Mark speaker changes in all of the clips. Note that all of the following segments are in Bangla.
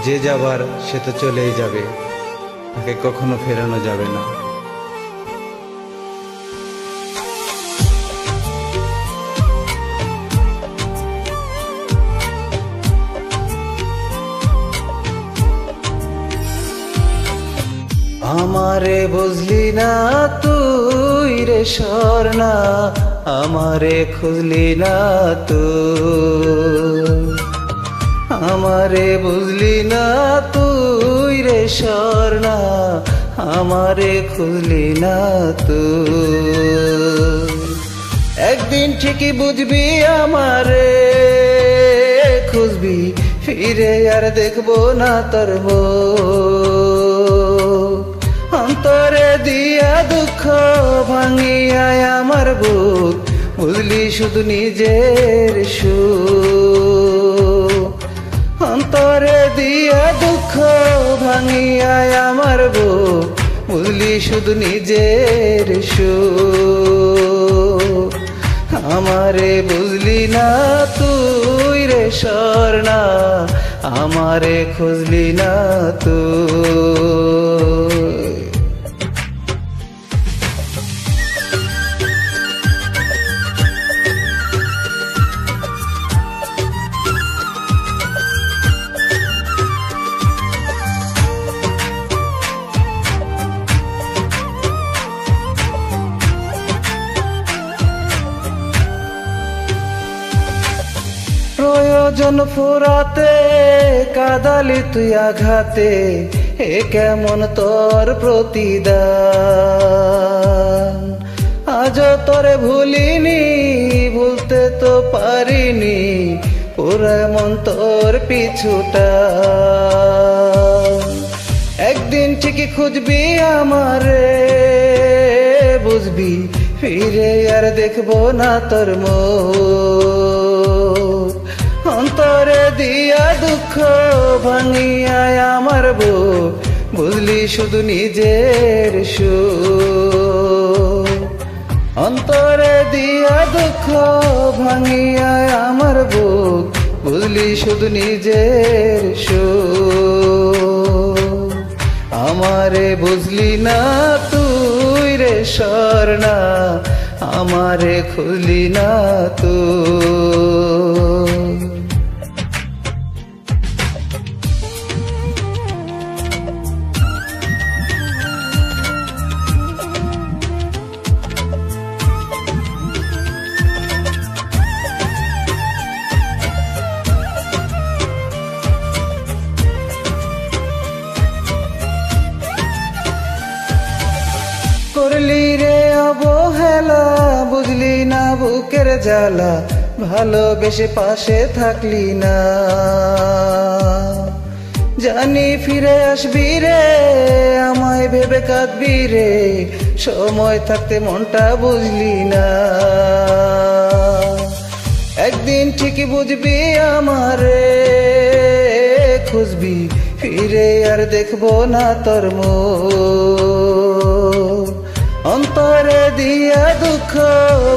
Speaker 1: যে যাবার সে তো চলেই যাবে, তাকে কখনো ফেরানো যাবে না। আমারে বুঝলি না তুই রে স্বর্ণা, আমারে খুঁজলি না তুই, আমারে বুঝলি না তুই রে স্বর্ণা, আমারে খুঁজলি না তুই। একদিন ঠিকই বুঝবি আমারে, খুঁজবি ফিরে আর দেখবো না তোর মুখ। অন্তরে দিয়া দুঃখ ভাঙিয়া আমার বুক, বুঝলি শুধু নিজের সুখ। অন্তরে দিয়া দুঃখ ভাঙিয়া আমার বুক, বুঝলি শুধু নিজের সুখ। আমারে বুঝলি না তুই রে স্বর্ণা, আমারে খুঁজলি না তুই। প্রয়োজন ফুরাতে কাদালি তুই আঘাতে, এ কেমন তোর প্রতিদান। আজ তোরে ভুলিনি, ভুলতে তো পারিনি, পুরা মন তোর পিছুটা। একদিন ঠিকই খুঁজবি আমারে, বুঝবি ফিরে আর দেখবো না তোর মুখ। অন্তরে দিয়া দুঃখ ভাঙিয়া আমার বুক, বুঝলি শুধু নিজের সুখ। অন্তরে দিয়া দুঃখ ভাঙিয়া আমার বুক, বুঝলি শুধু নিজের সুখ। আমারে বুঝলি না তুই রে স্বর্ণা, আমারে খুঁজলি না তুই। করলি রে অবহেলা, বুঝলি না বুকের জ্বালা, ভালোবেসে পাশে থাকলি না। জানি ফিরে আসবি রে, আমায় ভেবে কাঁদবি রে, সময় থাকতে মনটা বুঝলি না। একদিন ঠিকই বুঝবি আমারে, খুঁজবি ফিরে আর দেখবো না তোর মুখ। অন্তরে দিয়া দুঃখ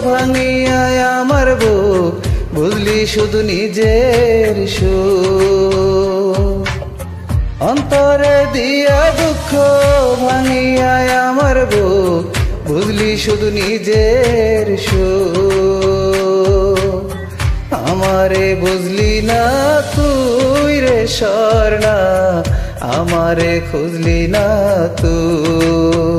Speaker 1: ভাঙিয়া আমার বুক, বুঝলি শুধু নিজের সুখ। অন্তরে দিয়া দুঃখ ভাঙিয়া আমার বুক, বুঝলি শুধু নিজের সুখ। আমারে বুঝলি না তুই রে স্বর্ণা, আমারে খুঁজলি না তুই।